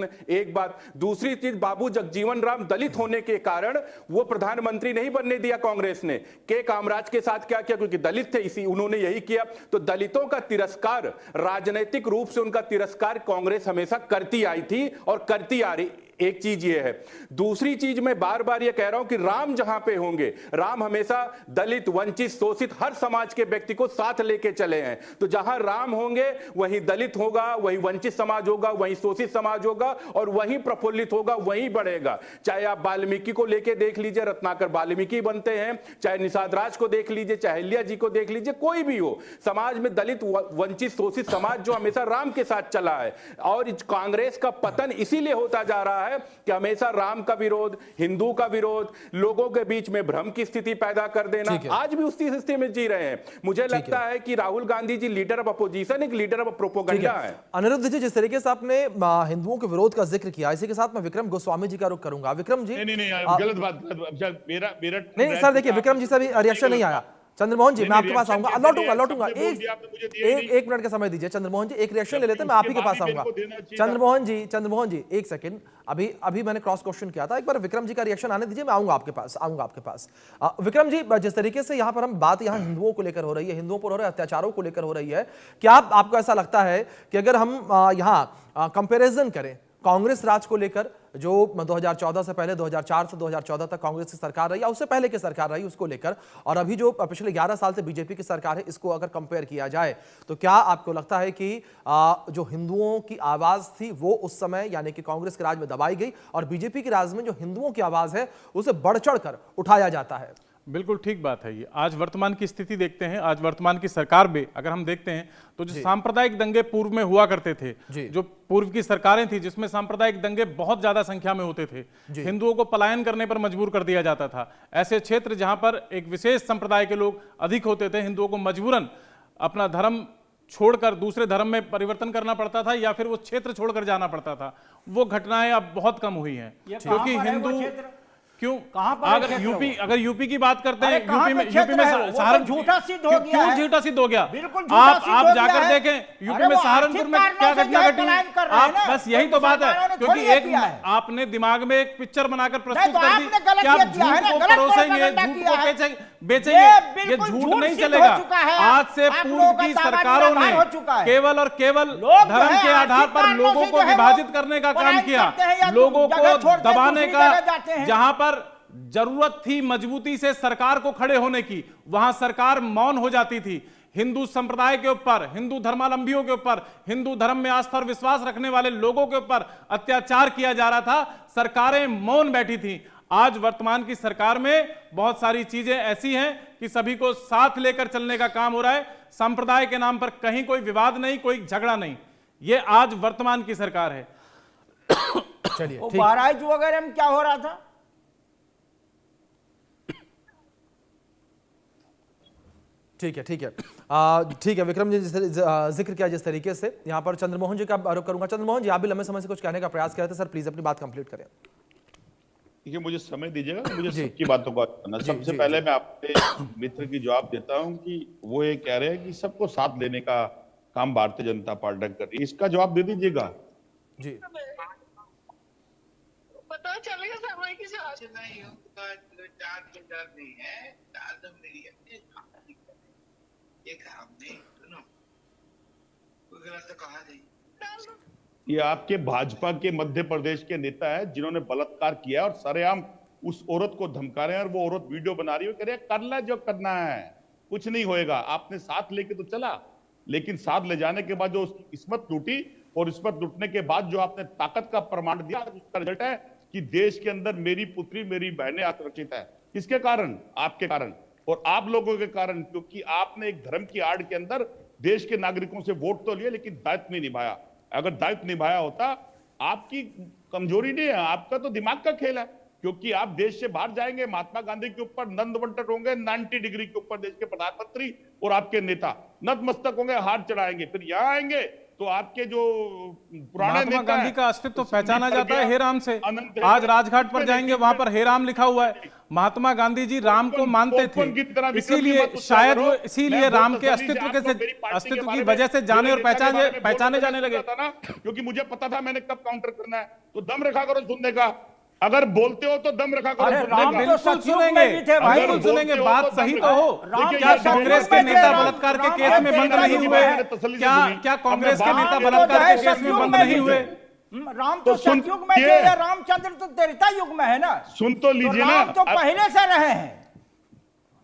रत्न, एक बात। दूसरी चीज, बाबू जगजीवन राम दलित होने के कारण वो प्रधानमंत्री नहीं बनने दिया कांग्रेस ने। के कामराज के साथ क्या किया, क्योंकि दलित थे, इसी उन्होंने यही किया। तो दलितों का तिरस्कार, राजनीतिक रूप से उनका तिरस्कार कांग्रेस हमेशा करती आई थी और करती आ रही। एक चीज ये है। दूसरी चीज, मैं बार बार ये कह रहा हूं कि राम जहां पे होंगे, राम हमेशा दलित, वंचित, शोषित हर समाज के व्यक्ति को साथ लेके चले हैं। तो जहां राम होंगे वहीं दलित होगा, वहीं वंचित समाज होगा, वहीं शोषित समाज होगा और वहीं प्रफुल्लित होगा, वहीं बढ़ेगा। चाहे आप वाल्मीकि को लेके देख लीजिए, रत्नाकर वाल्मीकि बनते हैं, चाहे निषाद राज को देख लीजिए, चाहे अहिल्या जी को देख लीजिए, कोई भी हो, समाज में दलित, वंचित, शोषित समाज जो हमेशा राम के साथ चला है। और कांग्रेस का पतन इसीलिए होता जा रहा है कि हमेशा राम का विरोध, हिंदू का विरोध, लोगों के बीच में भ्रम की स्थिति पैदा कर देना, आज भी उसी स्थिति में जी रहे हैं। मुझे लगता है कि Rahul Gandhi ji leader of opposition, एक लीडर ऑफ प्रोपेगेंडा है। अनिरुद्ध जी, जिस तरीके से आपने हिंदुओं के विरोध का जिक्र किया, इसी के साथ मैं विक्रम गोस्वामी जी का रुख करूंगा। विक्रम जी, नहीं, गलत बात। मेरा नहीं सर, देखिए विक्रम जी से भी रिएक्शन नहीं आया। चंद्रमोहन जी, मैं आपके पास आऊंगा, लौटूंगा। एक मिनट का समय दीजिए चंद्रमोहन जी, एक रिएक्शन ले लेते हैं, मैं आप ही के पास आऊंगा। चंद्रमोहन जी एक सेकंड, अभी मैंने क्रॉस क्वेश्चन किया था, एक बार विक्रम जी का रिएक्शन आने दीजिए, मैं आऊंगा आपके पास। विक्रम जी, जिस तरीके से यहाँ पर हम बात यहाँ हिंदुओं को लेकर हो रही है, हिंदुओं पर हो रहे अत्याचारों को लेकर हो रही है, क्या आपको ऐसा लगता है कि अगर हम यहाँ कंपेरिजन करें कांग्रेस राज को लेकर, जो 2014 से पहले 2004 से 2014 तक कांग्रेस की सरकार रही या उससे पहले की सरकार रही, उसको लेकर, और अभी जो पिछले 11 साल से बीजेपी की सरकार है, इसको अगर कंपेयर किया जाए, तो क्या आपको लगता है कि जो हिंदुओं की आवाज थी वो उस समय यानी कि कांग्रेस के राज में दबाई गई, और बीजेपी के राज में जो हिंदुओं की आवाज है उसे बढ़ चढ़ कर उठाया जाता है? बिल्कुल ठीक बात है। ये आज वर्तमान की स्थिति देखते हैं, आज वर्तमान की सरकार में अगर हम देखते हैं तो जो सांप्रदायिक दंगे पूर्व में हुआ करते थे, जो पूर्व की सरकारें थी जिसमें सांप्रदायिक दंगे बहुत ज्यादा संख्या में होते थे, हिंदुओं को पलायन करने पर मजबूर कर दिया जाता था। ऐसे क्षेत्र जहां पर एक विशेष संप्रदाय के लोग अधिक होते थे, हिंदुओं को मजबूरन अपना धर्म छोड़कर दूसरे धर्म में परिवर्तन करना पड़ता था या फिर वो क्षेत्र छोड़कर जाना पड़ता था। वो घटनाएं अब बहुत कम हुई हैं, क्योंकि हिंदू क्यों, अगर यूपी की बात करते हैं, यूपी में सहारनपुर झूठा सिद्ध हो गया, क्यों झूठा सिद्ध हो गया? आप जाकर देखें यूपी में सहारनपुर में क्या घटना घटी। आप बस यही तो बात है, क्योंकि एक आपने दिमाग में एक पिक्चर बनाकर प्रस्तुत कर दी कि आप झूठ को परोसेंगे, झूठ को बेचेंगे, ये झूठ नहीं चलेगा। आज से पूर्व की सरकारों ने केवल और केवल धर्म के आधार पर लोगों को विभाजित करने का काम किया, लोगों को दबाने का। जहां पर जरूरत थी मजबूती से सरकार को खड़े होने की, वहां सरकार मौन हो जाती थी। हिंदू संप्रदाय के ऊपर, हिंदू धर्मावलंबियों के ऊपर, हिंदू धर्म में आस्था और विश्वास रखने वाले लोगों के ऊपर अत्याचार किया जा रहा था, सरकारें मौन बैठी थी। आज वर्तमान की सरकार में बहुत सारी चीजें ऐसी हैं कि सभी को साथ लेकर चलने का काम हो रहा है। संप्रदाय के नाम पर कहीं कोई विवाद नहीं, कोई झगड़ा नहीं। यह आज वर्तमान की सरकार है। चलिए, बहराइच वगैरह में क्या हो रहा था? ठीक है विक्रम जी, जिक्र किया जिस तरीके से, यहां पर चंद्रमोहन जी का आरोप करूंगा। चंद्रमोहन जी, आप भी लंबे समय से कुछ कहने का प्रयास कर रहे थे, सर प्लीज अपनी बात कंप्लीट करें। देखिए, मुझे समय दीजिएगा, मुझे सबकी बातों को करना। सबसे पहले मैं आपके मित्र की जवाब देता हूं कि वो ये कह रहे हैं कि सबको साथ लेने का काम भारतीय जनता पार्टी कर रही है, इसका जवाब दे दीजिएगा। जी, पता चलेगा समय की नहीं होगा, नहीं है, ये काम नहीं, सुनो, कोई गलत तो कहा नहीं। ये आपके भाजपा के मध्य प्रदेश के नेता है जिन्होंने बलात्कार किया और सरेआम उस औरत को धमका रहे हैं, और वो औरत वीडियो बना रही है, कह रहे हैं कर ले जो करना है, कुछ नहीं होएगा। आपने साथ लेके तो चला, लेकिन साथ ले जाने के बाद जो उसकी किस्मत टूटी, और किस्मत टूटने के बाद जो आपने ताकत का प्रमाण दिया, उसका रिजल्ट है कि देश के अंदर मेरी पुत्री, मेरी बहनें असुरक्षित है। किसके कारण? आपके कारण और आप लोगों के कारण, क्योंकि आपने एक धर्म की आड़ के अंदर देश के नागरिकों से वोट तो लिए, लेकिन दायित्व नहीं निभाया। अगर दायित्व निभाया होता, आपकी कमजोरी नहीं है, आपका तो दिमाग का खेल है, क्योंकि आप देश से बाहर जाएंगे, महात्मा गांधी के ऊपर नतमस्तक होंगे, 90 डिग्री के ऊपर देश के प्रधानमंत्री और आपके नेता नतमस्तक होंगे, हाथ चढ़ाएंगे, फिर यहाँ आएंगे तो आपके जो पुराने महात्मा गांधी का अस्तित्व पहचाना जाता है हेराम से। आज राजघाट पर जाएंगे, वहां पर हेराम लिखा हुआ है। महात्मा गांधी जी राम को मानते थे, की तरह विक्रम की इसीलिए मत शायद करो। वो इसीलिए मैं राम बहुत के तसल्ली से आपको मेरी पार्टी अस्तित्व के की बारे वजह से में, जाने मेरे और नेता के बारे में पहचाने बोलने जाने लगे। था ना, क्योंकि मुझे पता था मैंने कब काउंटर करना है। तो दम रखा करो सुनने का, अगर बोलते हो तो दम रखा करो अरे सुनने राम का। तो बिल्कुल सतयुग सुनेंगे, में भी थे भाई। बिल्कुल सुनेंगे, बात सही तो हो। देखिए, क्या ये कांग्रेस के में नेता थे, बलात्कार के राम केस में के बंद नेता नहीं युग हुए? में है। तसल्ली से क्या सुनिए। क्या अब कांग्रेस मैं के बात नेता कर- बलात्कार के केस में सतयुग बंद में नहीं भी हुए? थे। राम तो तो सतयुग में थे, सुनिए। या रामचंद्र तो त्रेता युग में है ना। सुन तो लीजिए ना। राम तो अब पहले से रहे हैं।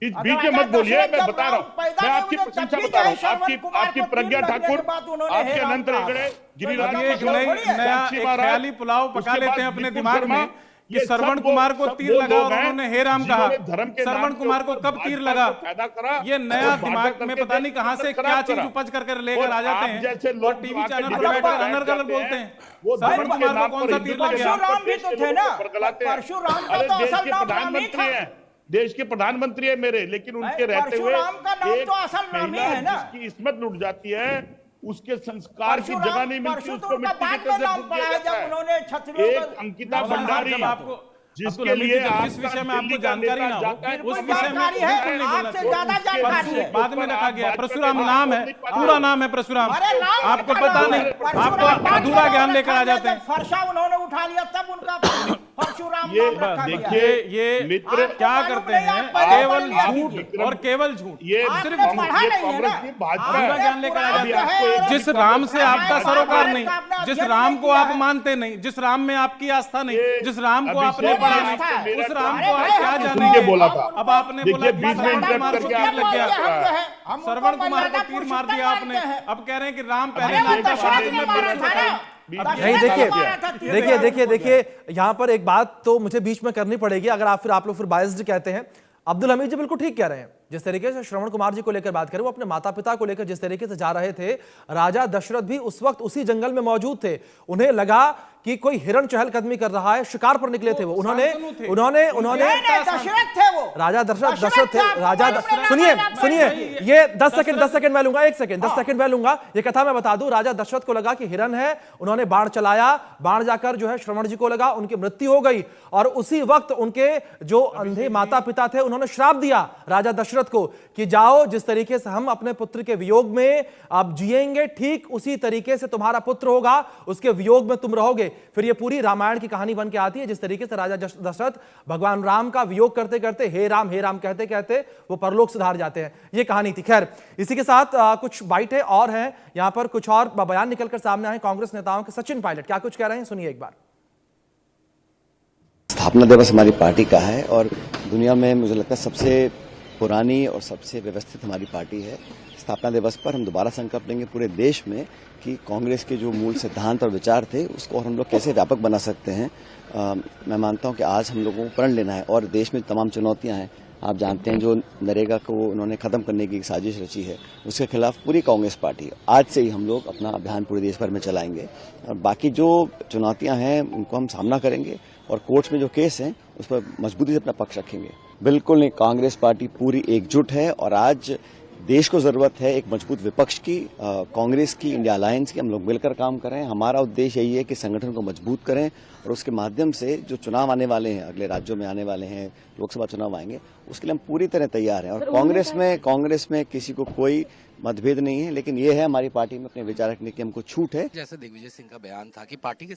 इस अगर बीच में राजा मत बोलिए, दशरथ मैं जब बता राम रहा हूँ, पैदा मैं नहीं आपकी हुए, तब प्रशंसा भी बता रहा हूँ। श्रवण आपकी कुमार आपकी को प्रज्ञा तीर लगने ठाकुर, के बाद उन्होंने आपके हे राम अनंत कहा। हेगड़े, तो गिरिराज इसका अब ये मतलब नई थोड़ी है। नया साक्षी एक महाराज, ख्याली पुलाव पका उसके लेते बाद हैं अपने विपुल दिमाग शर्मा, में कि ये श्रवण सब कुमार को सब तीर वो लगा लोग और हैं उन्होंने हे राम कहा। जिन्होंने धर्म के नाम श्रवण के कुमार को ऊपर कब तीर भाजपा लगा? को पैदा करा ये नया और दिमाग भाजपा में करके पता नहीं देश कहाँ को से खराब क्या चीज करा। उपज करके लेकर और आ जाते आप जैसे हैं लोग और टीवी जो चैनल आके पर बैठकर बैठ अनर जाते गलत हैं, बोलते हैं। वो श्रवण धर्म के कुमार को नाम कौन पर सा हिंदू तीर के लग गया? नाम पर परशुराम भी तो देश के थे लोगों ना। को बरगलाते हैं। परशुराम का अरे तो देश असल के नाम प्रधानमंत्री रामी था। हैं, देश के प्रधानमंत्री है मेरे, लेकिन उनके रहते हुए परशुराम का नाम एक तो असल रामी महिला है ना। जिसकी इस्मत लुट जाती है, उसके संस्कार की जगह नहीं मिलती, परशु तो उसको उनका मिट्टी बाद के में तरह नाम फूंक पड़ा दिया है, जाता जब है। उन्होंने क्षत्रियों एक का अंकिता नौबहार भंडारी, जब आपको जिसके अब्दुल हमीद लिए जी, आज जिस विषय में दिल्ली आपको का जानकारी नेता ना हो जाता है, बिल्कुल उस विषय में जानकारी है, बिल्कुल नहीं बोलना आपसे चाहिए। ज्यादा जानकारी है। बाद में रखा गया आप परशुराम बात नाम है, नहीं पाते। पूरा नाम है परशुराम। अरे नाम आपको उनका पता नाम नहीं, है। आपको परशुराम बाद अधूरा में ज्ञान नाम लेकर आ रखा जाते गया, हैं। जब फरसा उन्होंने उठा लिया तब उनका परशुराम ये नाम रखा गया। देखिए, ये मित्र, आपको क्या मालूम करते नहीं, हैं? आप पहले केवल पढ़ लिया झूठ कीजिए। और केवल झूठ। ये आपने सिर्फ पढ़ा ये नहीं है कांग्रेस ना। की भाजपा आपने अधूरा ज्ञान लेकर आ पुराण जाते जो है हैं। और जिस राम से आपका रामायण सरोकार महाभारत नहीं, का आपने जिस अध्ययन राम नहीं को किया आप है। मानते नहीं, जिस राम में आपकी आस्था नहीं, ये जिस राम को अभिषेक आपने पढ़ा जी, नहीं, आस्था है। उस राम अरे को आप भाई, क्या हम सुन जानेंगे? के बोला था। अब आपने बोला देखिए, कि बीच में श्रवण इंटरप्ट कुमार को करके तीर आप लग गया। श्रवण कुमार को तीर मार दिया आपने। अब कह रहे हैं कि राम पहले अरे वो नाम था, बाद दशरथ में ने मारा था ना। नहीं, देखिए यहां पर एक बात तो मुझे बीच में करनी पड़ेगी, अगर आप लोग फिर बायस्ड कहते हैं। अब्दुल हमीद जी बिल्कुल ठीक कह रहे हैं। जिस तरीके से श्रवण कुमार जी को लेकर बात करें, वो अपने माता पिता को लेकर जिस तरीके से जा रहे थे, राजा दशरथ भी उस वक्त उसी जंगल में मौजूद थे। उन्हें लगा कि कोई हिरण चहलकदमी कर रहा है, शिकार पर निकले थे वो। उन्होंने दशरथ थे वो, राजा दशरथ थे। राजा सुनिए ये 10 सेकंड मैं लूंगा, 1 सेकंड 10 सेकंड मैं लूंगा। ये कथा मैं बता दूं, राजा दशरथ को लगा कि हिरण है, उन्होंने बाण चलाया, बाण जाकर जो है श्रवण जी को लगा, उनकी मृत्यु हो गई। और उसी वक्त उनके जो अंधे माता पिता थे, उन्होंने श्राप दिया राजा दशरथ को कि जाओ, जिस तरीके से हम अपने पुत्र के वियोग में आप जिएंगे, ठीक उसी तरीके से तुम्हारा पुत्र होगा, उसके वियोग में तुम रहोगे। फिर ये पूरी रामायण की कहानी बन के आती है, जिस तरीके से राजा दशरथ भगवान राम का वियोग करते करते हे राम कहते कहते वो परलोक सुधार जाते हैं। ये कहानी थी। खैर, इसी के साथ कुछ बाइटें और हैं, यहां पर कुछ और बयान निकलकर सामने आए कांग्रेस नेताओं के। सचिन पायलट क्या कुछ कह रहे हैं, सुनिए एक बार। स्थापना दिवस हमारी पार्टी का है और दुनिया में मुझे लगता है सबसे पुरानी और सबसे व्यवस्थित हमारी पार्टी है। स्थापना दिवस पर हम दोबारा संकल्प लेंगे पूरे देश में कि कांग्रेस के जो मूल सिद्धांत और विचार थे उसको और हम लोग कैसे व्यापक बना सकते हैं। मैं मानता हूं कि आज हम लोगों को प्रण लेना है और देश में तमाम चुनौतियां हैं। आप जानते हैं जो नरेगा को उन्होंने खत्म करने की एक साजिश रची है, उसके खिलाफ पूरी कांग्रेस पार्टी आज से ही हम लोग अपना अभियान पूरे देश भर में चलाएंगे और बाकी जो चुनौतियां हैं उनको हम सामना करेंगे और कोर्ट्स में जो केस हैं उस पर मजबूती से अपना पक्ष रखेंगे। बिल्कुल नहीं, कांग्रेस पार्टी पूरी एकजुट है और आज देश को जरूरत है एक मजबूत विपक्ष की, कांग्रेस की, इंडिया अलायंस की। हम लोग मिलकर काम करें। हमारा उद्देश्य यही है कि संगठन को मजबूत करें और उसके माध्यम से जो चुनाव आने वाले हैं, अगले राज्यों में आने वाले हैं, लोकसभा चुनाव आएंगे, उसके लिए हम पूरी तरह तैयार हैं। और कांग्रेस में किसी को कोई मतभेद नहीं है, लेकिन ये है हमारी पार्टी में अपने विचार रखने की हमको छूट है। जैसे दिग्विजय सिंह का बयान था कि पार्टी के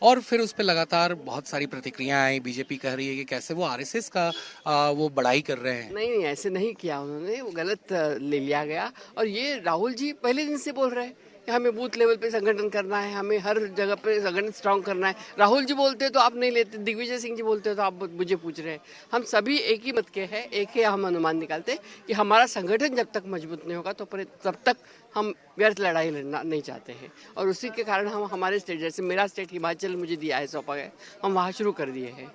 और फिर उस पर लगातार बहुत सारी प्रतिक्रियाएं आई। बीजेपी कह रही है कि कैसे वो आरएसएस का वो बड़ाई कर रहे हैं। नहीं, ऐसे नहीं किया उन्होंने, वो गलत ले लिया गया। और ये राहुल जी पहले दिन से बोल रहे हैं कि हमें बूथ लेवल पे संगठन करना है, हमें हर जगह पे संगठन स्ट्रांग करना है। राहुल जी बोलते तो आप नहीं लेते, दिग्विजय सिंह जी बोलते तो आप मुझे पूछ रहे हैं। हम सभी एक ही मत के हैं, एक ही हम अनुमान निकालते कि हमारा संगठन जब तक मजबूत नहीं होगा तो तब तक हम व्यर्थ लड़ाई लड़ना नहीं चाहते हैं। और उसी के कारण हम हमारे स्टेट, जैसे मेरा स्टेट हिमाचल मुझे दिया है, सौंपा गया, हम वहाँ शुरू कर दिए हैं।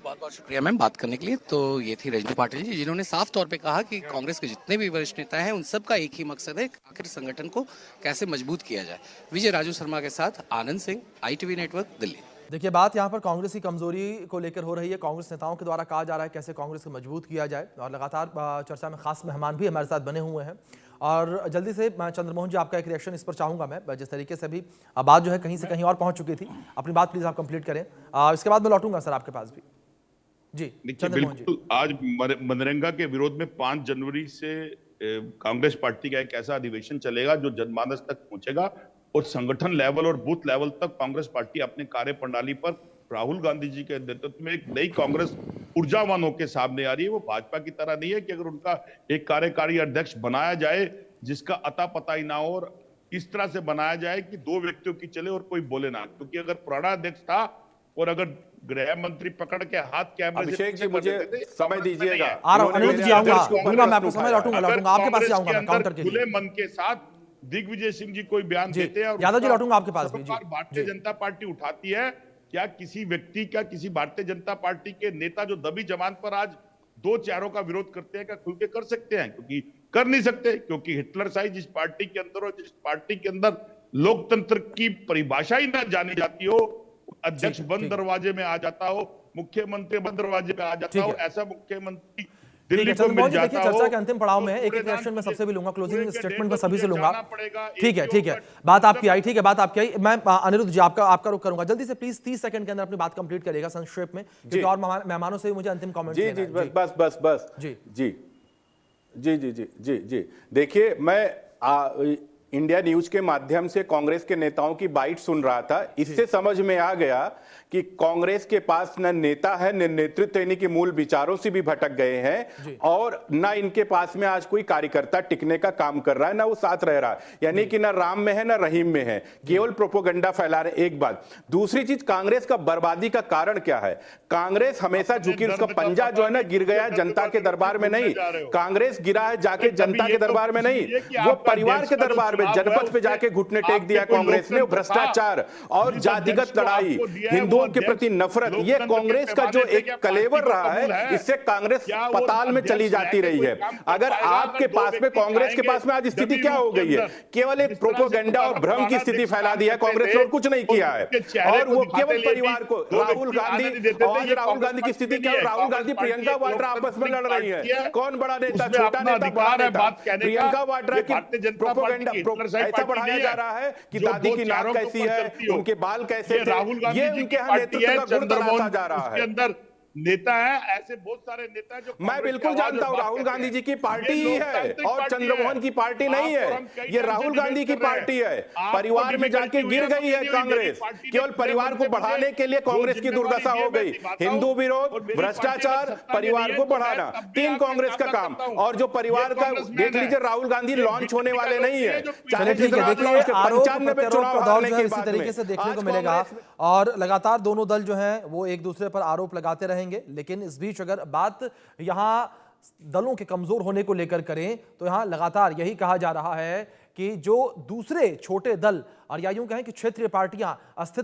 बहुत बहुत शुक्रिया मैम बात करने के लिए। तो ये थी रजनी पाटिल जी, जिन्होंने साफ तौर पे कहा कि कांग्रेस के जितने भी वरिष्ठ नेता हैं उन सब का एक ही मकसद है, आखिर संगठन को कैसे मजबूत किया जाए। विजय राजू शर्मा के साथ आनंद सिंह, ITV नेटवर्क, दिल्ली। देखिए, बात यहाँ पर कांग्रेस की कमजोरी को लेकर हो रही है। कांग्रेस नेताओं के द्वारा कहा जा रहा है कैसे कांग्रेस को मजबूत किया जाए और लगातार चर्चा में खास मेहमान भी हमारे साथ बने हुए हैं। और जल्दी से मैं चंद्रमोहन जी आपका एक रिएक्शन इस पर चाहूंगा। मैं जिस तरीके से अभी बात जो है कहीं से कहीं और पहुंच चुकी थी, अपनी बात प्लीज आप कंप्लीट करें, इसके बाद मैं लौटूंगा सर आपके पास भी। जी देखिए, चंद्रमोहन जी। बिल्कुल आज मनरेगा के विरोध में 5 जनवरी से कांग्रेस पार्टी का एक ऐसा अधिवेशन चलेगा जो जनमानस तक पहुंचेगा और संगठन लेवल और बूथ लेवल तक कांग्रेस पार्टी अपने कार्य प्रणाली पर राहुल गांधी जी के नेतृत्व में एक नई कांग्रेस ऊर्जावान होकर सामने आ रही है। वो भाजपा की तरह नहीं है कि अगर उनका एक कार्यकारी अध्यक्ष बनाया जाए जिसका अता पता ही ना हो, और इस तरह से बनाया जाए कि 2 व्यक्तियों की चले और कोई बोले ना, क्योंकि अगर पुराना अध्यक्ष था और अगर गृह मंत्री पकड़ के हाथ कैमरे अभिषेक जी मुझे समय दीजिएगा। आ रहा हूं, अनिरुद्ध जी आऊंगा, उन्होंने मैं आपको समय लौटूंगा आपके पास से आऊंगा मैं काउंटर के लिए। खुले मन के साथ दिग्विजय सिंह जी कोई बयान देते हैं और यादव जी लौटूंगा आपके पास भी। जी भारतीय जनता पार्टी उठाती है, क्या किसी व्यक्ति का, किसी भारतीय जनता पार्टी के नेता जो दबी जमान पर आज 2 चेहरों का विरोध करते हैं, क्या खुल के कर सकते हैं? क्योंकि कर नहीं सकते, क्योंकि हिटलर साई जिस पार्टी के अंदर और जिस पार्टी के अंदर लोकतंत्र की परिभाषा ही ना जानी जाती हो, अध्यक्ष बंद दरवाजे में आ जाता हो, मुख्यमंत्री बंद दरवाजे पे आ जाता हो, ऐसा मुख्यमंत्री दिल्ली को मिल जाता देखिए चर्चा के अंतिम पड़ाव में है, एक रिएक्शन में सबसे भी लूंगा, क्लोजिंग स्टेटमेंट में सभी से लूंगा। ठीक है बात आपकी आई, ठीक है बात आपकी आई। मैं अनिरुद्ध जी आपका रुख करूंगा, जल्दी से प्लीज 30 सेकंड के अंदर अपनी बात कंप्लीट करिएगा संक्षेप में, क्योंकि और मेहमानों से भी मुझे अंतिम कमेंट जी जी बस जी जी जी जी जी जी जी देखिए, मैं इंडिया न्यूज के माध्यम से कांग्रेस के नेताओं की बाइट सुन रहा था। इससे समझ में आ गया कि कांग्रेस के पास न नेता है न नेतृत्व, यानी कि मूल विचारों से भी भटक गए हैं, और न इनके पास में आज कोई कार्यकर्ता टिकने का काम कर रहा है, ना वो साथ रह रहा है, यानी कि न राम में है न रहीम में है, केवल प्रोपोगंडा फैला रहे। एक बात। दूसरी चीज, कांग्रेस का बर्बादी का कारण क्या है? कांग्रेस हमेशा झुकी, उसका पंजा जो है ना गिर गया जनता के दरबार में नहीं, कांग्रेस गिरा है जाके जनता के दरबार में नहीं, वो परिवार के दरबार में, जनपद पे जाके घुटने टेक दिया कांग्रेस ने। भ्रष्टाचार और जातिगत लड़ाई, हिंदुओं के प्रति नफरत, ये कांग्रेस का जो एक कलेवर रहा है, इससे कांग्रेस पताल में चली जाती रही है। अगर आपके पास में, कांग्रेस के पास में आज स्थिति क्या हो गई है? केवल एक प्रोपोगंडा और भ्रम की स्थिति फैला दी है कांग्रेस ने, और कुछ नहीं किया है। और वो केवल परिवार को, राहुल गांधी, आज राहुल गांधी की स्थिति क्या है? राहुल गांधी प्रियंका वाड्रा आपस में लड़ रही है, कौन बड़ा नेता, छोटा नेता, बड़ा नेता? प्रियंका वाड्रा की प्रोपोगंडा ऐसा बढ़ाया जा रहा है कि दादी की नाक कैसी है, उनके बाल कैसे थे, ये उनके यहाँ नेतृत्व का गुण दर्शाता जा रहा है। नेता है, ऐसे बहुत सारे नेता जो मैं बिल्कुल जानता हूं राहुल गांधी जी की पार्टी ही है और चंद्रमोहन की पार्टी नहीं है, ये राहुल गांधी की पार्टी है। परिवार में जाके गिर गई है कांग्रेस, केवल परिवार को बढ़ाने के लिए कांग्रेस की दुर्दशा हो गई। हिंदू विरोध, भ्रष्टाचार, परिवार को बढ़ाना, 3 कांग्रेस का काम। और जो परिवार का देख लीजिए, राहुल गांधी लॉन्च होने वाले नहीं है। चलिए ठीक है, देखिए आरोप प्रत्यारोप का दौर जो है इसी तरीके से देखने को मिलेगा, और लगातार दोनों दल जो हैं वो एक दूसरे पर आरोप लगाते रहेंगे। लेकिन इस बीच अगर बात यहां दलों के कमजोर होने को लेकर करें तो यहां लगातार यही कहा जा रहा है कि जो दूसरे छोटे दल, और या यूं कहें कि क्षेत्रीय पार्टियां अस्तित्व